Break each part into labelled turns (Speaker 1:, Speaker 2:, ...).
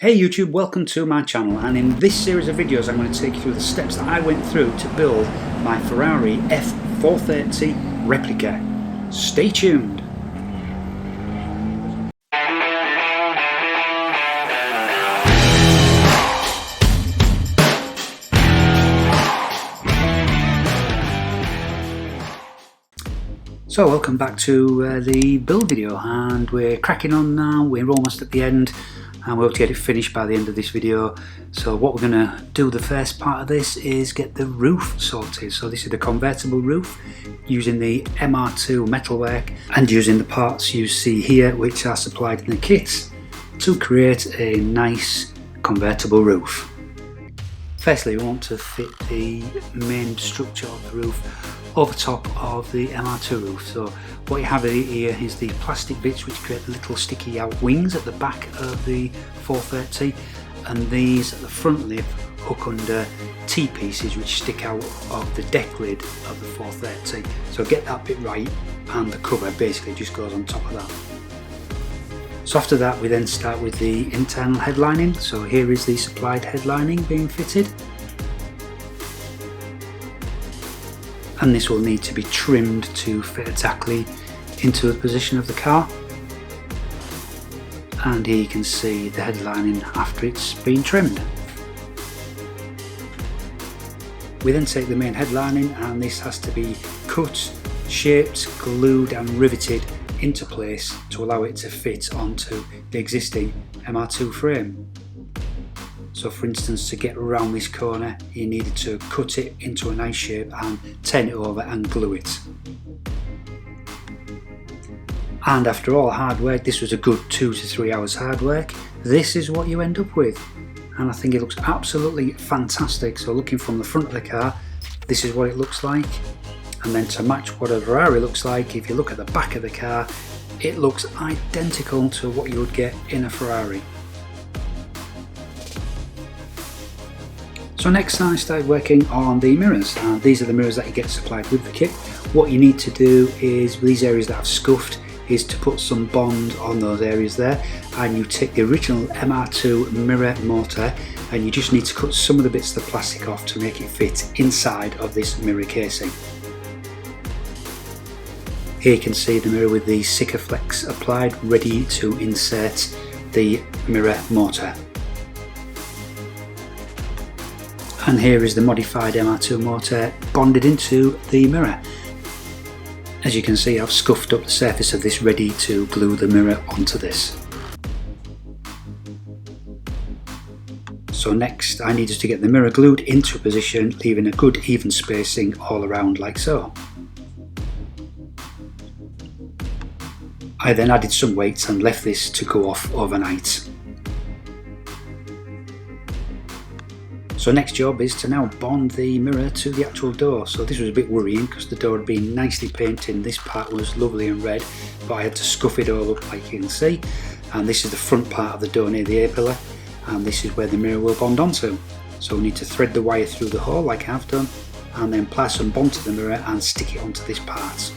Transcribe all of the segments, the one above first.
Speaker 1: Hey YouTube, welcome to my channel, and in this series of videos I'm going to take you through the steps that I went through to build my Ferrari F430 Replica. Stay tuned! So welcome back to the build video, and we're cracking on now. We're almost at the end and we hope to get it finished by the end of this video. So what we're going to do, the first part of this, is get the roof sorted. So this is the convertible roof using the MR2 metalwork and using the parts you see here which are supplied in the kit to create a nice convertible roof. Firstly, we want to fit the main structure of the roof over top of the MR2 roof. So what you have here is the plastic bits which create the little sticky out wings at the back of the 430, and these at the front lip hook under T-pieces which stick out of the deck lid of the 430. So get that bit right, and the cover basically just goes on top of that. So after that we then start with the internal headlining. So here is the supplied headlining being fitted, and this will need to be trimmed to fit exactly into the position of the car. And here you can see the headlining after it's been trimmed. We then take the main headlining, and this has to be cut, shaped, glued and riveted into place to allow it to fit onto the existing MR2 frame. So for instance, to get around this corner you needed to cut it into a nice shape and turn it over and glue it. And after all hard work, this was a good 2 to 3 hours hard work, this is what you end up with, and I think it looks absolutely fantastic. So looking from the front of the car, this is what it looks like. And then to match what a Ferrari looks like, if you look at the back of the car, it looks identical to what you would get in a Ferrari. So next I started working on the mirrors, and these are the mirrors that you get supplied with the kit. What you need to do is, with these areas that I've scuffed, is to put some bond on those areas there, and you take the original MR2 mirror motor and you just need to cut some of the bits of the plastic off to make it fit inside of this mirror casing. Here you can see the mirror with the Sikaflex applied, ready to insert the mirror motor. And here is the modified MR2 motor bonded into the mirror. As you can see, I've scuffed up the surface of this ready to glue the mirror onto this. So next I needed to get the mirror glued into a position, leaving a good even spacing all around like so. I then added some weights and left this to go off overnight. So next job is to now bond the mirror to the actual door. So this was a bit worrying because the door had been nicely painted, this part was lovely and red, but I had to scuff it all up like you can see. And this is the front part of the door near the A-pillar, and this is where the mirror will bond onto. So we need to thread the wire through the hole like I've done, and then apply some bond to the mirror and stick it onto this part.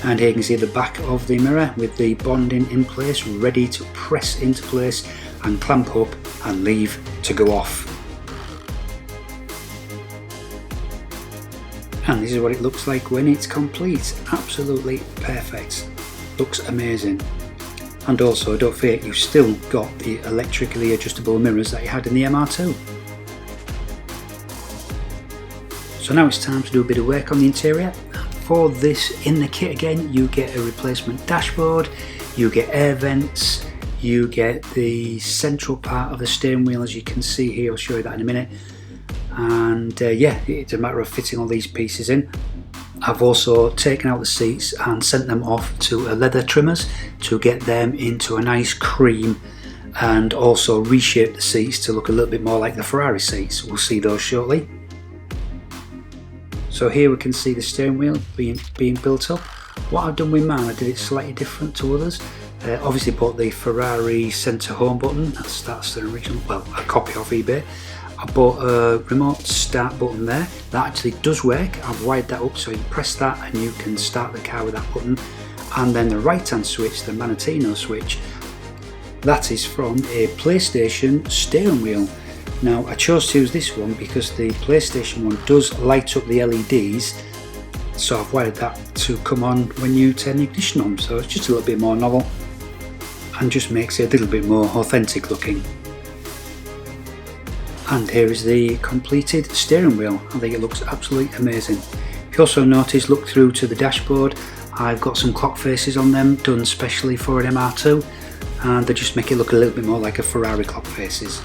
Speaker 1: And here you can see the back of the mirror with the bonding in place, ready to press into place and clamp up and leave to go off. And this is what it looks like when it's complete. Absolutely perfect, looks amazing. And also don't forget, you've still got the electrically adjustable mirrors that you had in the MR2. So now it's time to do a bit of work on the interior. For this, in the kit again, you get a replacement dashboard, you get air vents, you get the central part of the steering wheel, as you can see here. I'll show you that in a minute. And yeah, it's a matter of fitting all these pieces in. I've also taken out the seats and sent them off to a leather trimmers to get them into a nice cream, and also reshape the seats to look a little bit more like the Ferrari seats. We'll see those shortly. So here we can see the steering wheel being built up. What I've done with mine, I did it slightly different to others. Obviously bought the Ferrari Centre Home button, that's the original, well, a copy off eBay. I bought a remote start button there, that actually does work. I've wired that up so you press that and you can start the car with that button. And then the right hand switch, the Manatino switch, that is from a PlayStation steering wheel. Now I chose to use this one because the PlayStation one does light up the LEDs, so I've wired that to come on when you turn the ignition on, so it's just a little bit more novel and just makes it a little bit more authentic looking. And here is the completed steering wheel. I think it looks absolutely amazing. If you also notice, look through to the dashboard, I've got some clock faces on them done specially for an MR2, and they just make it look a little bit more like a Ferrari clock faces.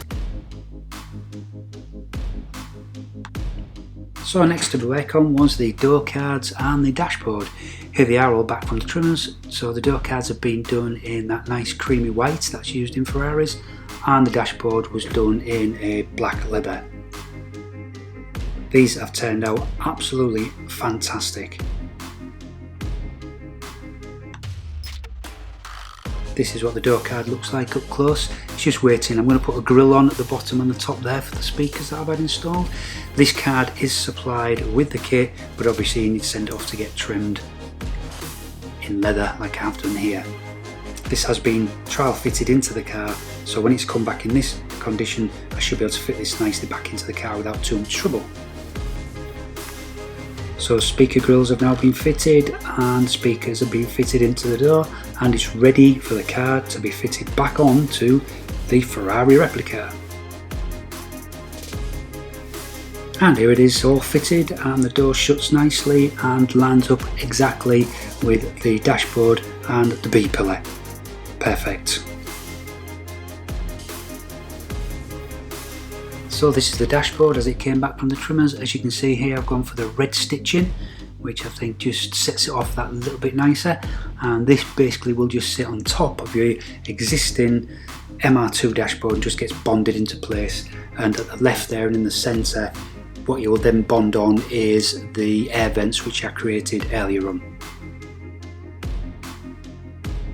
Speaker 1: So next to work on was the door cards and the dashboard. Here they are all back from the trimmers. So the door cards have been done in that nice creamy white that's used in Ferraris, and the dashboard was done in a black leather. These have turned out absolutely fantastic. This is what the door card looks like up close. It's just waiting. I'm going to put a grill on at the bottom and the top there for the speakers that I've had installed. This card is supplied with the kit, but obviously you need to send it off to get trimmed in leather like I've done here. This has been trial fitted into the car, so when it's come back in this condition, I should be able to fit this nicely back into the car without too much trouble. So speaker grills have now been fitted and speakers have been fitted into the door, and it's ready for the car to be fitted back on to the Ferrari Replica. And here it is all fitted, and the door shuts nicely and lines up exactly with the dashboard and the B pillar. Perfect. So this is the dashboard as it came back from the trimmers. As you can see here, I've gone for the red stitching, which I think just sets it off that little bit nicer, and this basically will just sit on top of your existing MR2 dashboard and just gets bonded into place. And at the left there and in the centre, what you will then bond on is the air vents which I created earlier on.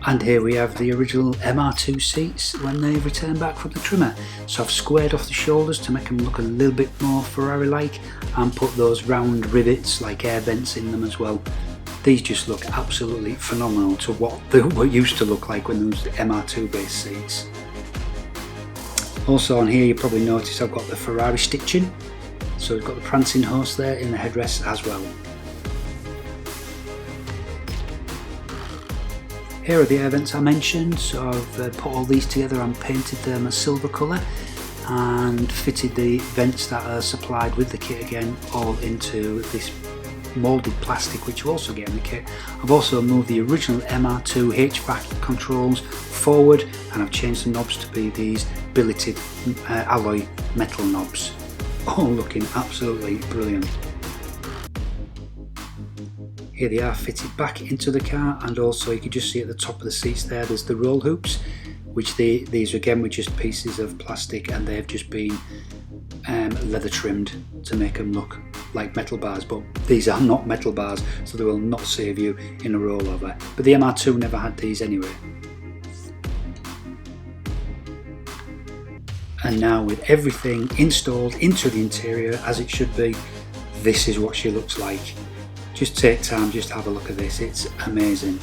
Speaker 1: And here we have the original MR2 seats when they return back from the trimmer. So I've squared off the shoulders to make them look a little bit more Ferrari-like, and put those round rivets like air vents in them as well. These just look absolutely phenomenal to what they were used to look like when there was the MR2 based seats. Also on here you probably notice I've got the Ferrari stitching. So we've got the prancing horse there in the headrest as well. Here are the air vents I mentioned, so I've put all these together and painted them a silver colour and fitted the vents that are supplied with the kit again all into this moulded plastic which you also get in the kit. I've also moved the original MR2 HVAC controls forward, and I've changed the knobs to be these billeted alloy metal knobs, all looking absolutely brilliant. Here they are fitted back into the car, and also you can just see at the top of the seats there, there's the roll hoops, which these again were just pieces of plastic, and they've just been leather trimmed to make them look like metal bars, but these are not metal bars, so they will not save you in a rollover. But the MR2 never had these anyway. And now with everything installed into the interior as it should be, this is what she looks like. Just take time, just have a look at this, it's amazing.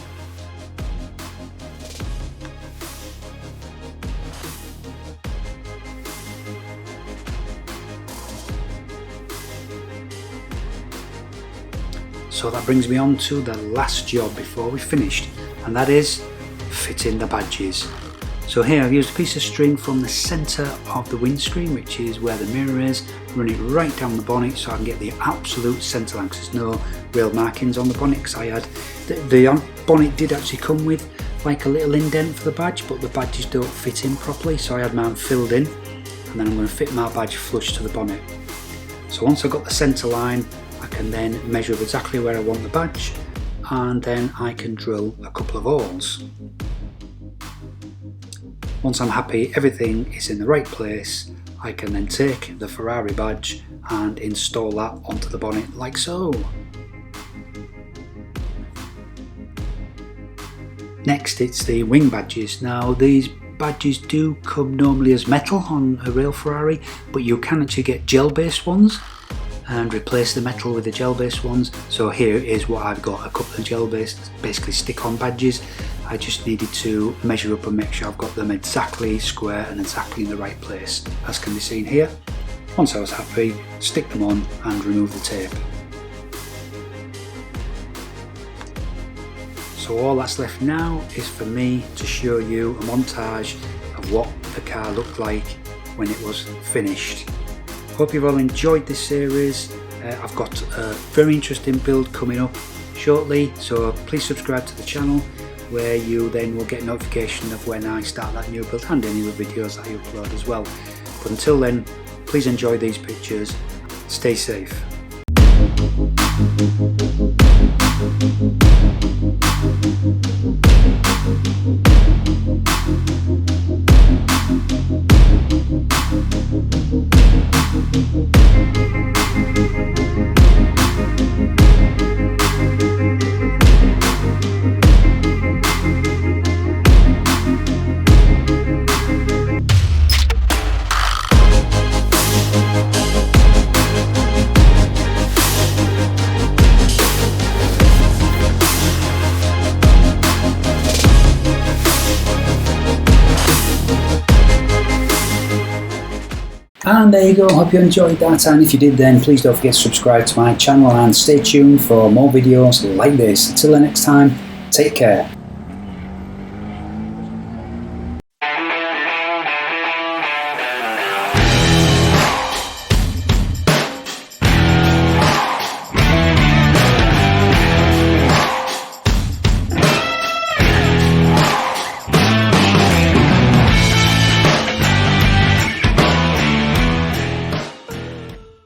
Speaker 1: So that brings me on to the last job before we finished, and that is fitting the badges. So here I've used a piece of string from the centre of the windscreen, which is where the mirror is, run it right down the bonnet so I can get the absolute centre line, because there's no real markings on the bonnet, because I had the bonnet did actually come with like a little indent for the badge, but the badges don't fit in properly, so I had mine filled in, and then I'm going to fit my badge flush to the bonnet. So once I've got the centre line, I can then measure exactly where I want the badge, and then I can drill a couple of holes. Once I'm happy everything is in the right place, I can then take the Ferrari badge and install that onto the bonnet like so. Next it's the wing badges. Now these badges do come normally as metal on a real Ferrari, but you can actually get gel based ones. and replace the metal with the gel based ones. So here is what I've got, a couple of gel based, basically stick on badges. I just needed to measure up and make sure I've got them exactly square and exactly in the right place, as can be seen here. Once I was happy, stick them on and remove the tape. So all that's left now is for me to show you a montage of what the car looked like when it was finished. Hope you've all enjoyed this series. I've got a very interesting build coming up shortly, so please subscribe to the channel, where you then will get notification of when I start that new build and any other videos that I upload as well. But until then, please enjoy these pictures. Stay safe. And there you go, hope you enjoyed that, and if you did then please don't forget to subscribe to my channel and stay tuned for more videos like this. Until the next time, take care.